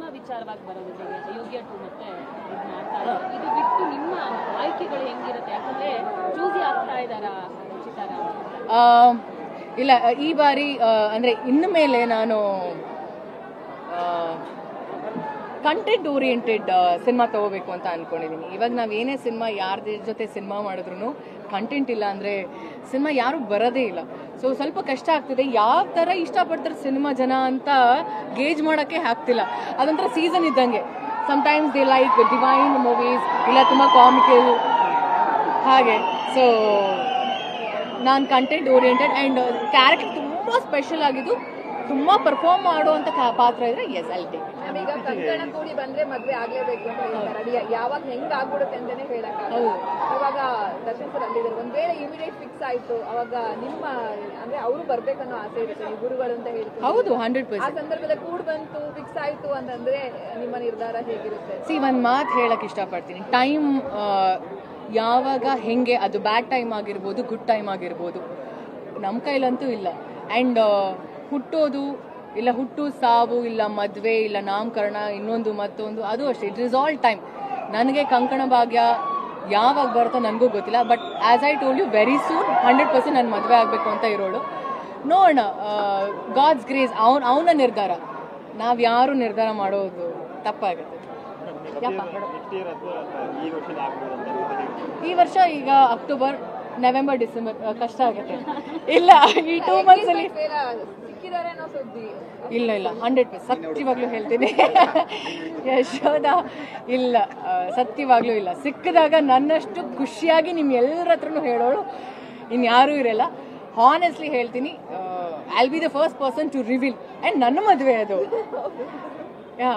Cinema ವಿಚಾರವಾಗಿ ಬರೋದಿಲ್ಲ, ಯೋಗ್ಯ ಟು ಮತ್ತೆ ಇದು ಮಾಡ್ತಾ ಇದ್ದಾರೆ. ಇದು ಬಿಟ್ಟು ನಿಮ್ಮ ಆಯ್ಕೆಗಳು ಹೆಂಗಿರುತ್ತೆ? ಯಾಕಂದ್ರೆ ಚೂಸಿ ಆಗ್ತಾ ಇದ್ದಾರಾ ಚಿತಾರ? ಇಲ್ಲ, ಈ ಬಾರಿ ಅಂದರೆ ಇನ್ನು ಮೇಲೆ ನಾನು ಕಂಟೆಂಟ್ ಓರಿಯೆಂಟೆಡ್ ಸಿನಿಮಾ ತೊಗೋಬೇಕು ಅಂತ ಅಂದ್ಕೊಂಡಿದ್ದೀನಿ. ಇವಾಗ ನಾವು ಏನೇ ಸಿನಿಮಾ ಯಾರ ಜೊತೆ ಸಿನಿಮಾ ಮಾಡಿದ್ರು ಕಂಟೆಂಟ್ ಇಲ್ಲ ಅಂದರೆ ಸಿನಿಮಾ ಯಾರೂ ಬರೋದೇ ಇಲ್ಲ. ಸೊ ಸ್ವಲ್ಪ ಕಷ್ಟ ಆಗ್ತಿದೆ. ಯಾವ ಥರ ಇಷ್ಟಪಡ್ತಾರೆ ಸಿನಿಮಾ ಜನ ಅಂತ ಗೇಜ್ ಮಾಡೋಕ್ಕೆ ಆಗ್ತಿಲ್ಲ. ಅದೊಂಥರ ಸೀಸನ್ ಇದ್ದಂಗೆ. Sometimes they like divine movies, ಇಲ್ಲ ತುಂಬ ಕಾಮಿಕಲ್ ಹಾಗೆ. ಸೊ ನಾನು ಕಂಟೆಂಟ್ ಓರಿಯೆಂಟೆಡ್ ಆ್ಯಂಡ್ ಕ್ಯಾರೆಕ್ಟರ್ ತುಂಬ ಸ್ಪೆಷಲ್ ಆಗಿದ್ದು, ತುಂಬ ಪರ್ಫಾರ್ಮ್ ಮಾಡುವಂಥ ಪಾತ್ರ ಇದ್ರೆ ಎಸ್ ಅಲ್ಲಿ ಟೇಕ್. ಈಗ ಕಂಕಣ ಕೂಡಿ ಬಂದ್ರೆ ಮದ್ವೆ ಆಗ್ಲೇಬೇಕು ಅಂತ ಹೇಳ್ತಾರೆ. ಯಾವಾಗ ಹೆಂಗ್ ಆಗ್ಬಿಡುತ್ತೆ ಅಂತಾನೆ ಹೇಳಕ್ಕಾಗಲ್ಲ. ಇವಾಗ ದರ್ಶನ್ ಸರ್ ಅಲ್ಲಿದ್ದಾರೆ, ಒಂದ್ ವೇಳೆ ಇಮಿಡಿಯೇಟ್ ಫಿಕ್ಸ್ ಆಯ್ತು ಅವಾಗ ನಿಮ್ಮ ಅಂದ್ರೆ ಅವರು ಬರ್ಬೇಕನ್ನೋ ಆಸೆ ಇರುತ್ತೆ, ನೀವು ಗುರುಗಳು ಅಂತ ಹೇಳ್ತೀವಿ. ಹೌದು, 100%. ಆ ಸಂದರ್ಭದಲ್ಲಿ ಕೂಡ್ ಬಂತು ಫಿಕ್ಸ್ ಆಯ್ತು ಅಂತಂದ್ರೆ ನಿಮ್ಮ ನಿರ್ಧಾರ ಹೇಗಿರುತ್ತೆ? ಒಂದ್ ಮಾತು ಹೇಳಕ್ ಇಷ್ಟಪಡ್ತೀನಿ. ಟೈಮ್ ಯಾವಾಗ ಹೆಂಗೆ, ಅದು ಬ್ಯಾಡ್ ಟೈಮ್ ಆಗಿರ್ಬೋದು, ಗುಡ್ ಟೈಮ್ ಆಗಿರ್ಬೋದು, ನಮ್ಮ ಕೈಲಂತೂ ಇಲ್ಲ. ಆ್ಯಂಡ್ ಹುಟ್ಟೋದು ಇಲ್ಲ, ಹುಟ್ಟು ಸಾವು ಇಲ್ಲ, ಮದುವೆ ಇಲ್ಲ, ನಾಮಕರಣ, ಇನ್ನೊಂದು ಮತ್ತೊಂದು, ಅದು ಅಷ್ಟೇ. It is all time. ನನಗೆ ಕಂಕಣ ಭಾಗ್ಯ ಯಾವಾಗ ಬರುತ್ತೋ ನನಗೂ ಗೊತ್ತಿಲ್ಲ. But as I told you, very soon 100% ನಾನು ಮದುವೆ ಆಗಬೇಕು ಅಂತ ಇರೋಳು. ನೋಡೋಣ, ಗಾಡ್ಸ್ ಗ್ರೇಸ್, ಅವನ ನಿರ್ಧಾರ. ನಾವು ಯಾರು ನಿರ್ಧಾರ ಮಾಡೋದು ತಪ್ಪಾಗುತ್ತೆ. ಈ ವರ್ಷ ಈಗ ಅಕ್ಟೋಬರ್, ನವೆಂಬರ್, ಡಿಸೆಂಬರ್ ಕಷ್ಟ ಆಗುತ್ತೆ. ಇಲ್ಲ, ಈ 2 months ಅಲ್ಲಿ ಇಲ್ಲ 100% ಸತ್ಯವಾಗ್ಲೂ ಹೇಳ್ತೀನಿ. ಯಶೋದ ಇಲ್ಲ, ಸತ್ಯವಾಗ್ಲೂ ಇಲ್ಲ. ಸಿಕ್ಕಿದಾಗ ನನ್ನಷ್ಟು ಖುಷಿಯಾಗಿ ನಿಮ್ಮ ಎಲ್ಲರ ಹತ್ರನೂ ಹೇಳೋಳು ಇನ್ಯಾರೂ ಇರಲ್ಲ. ಹಾನೆಸ್ಟ್ಲಿ ಹೇಳ್ತೀನಿ, I will be the first person to reveal. And ನನ್ನ ಮದುವೆ ಅದು. ಯಾ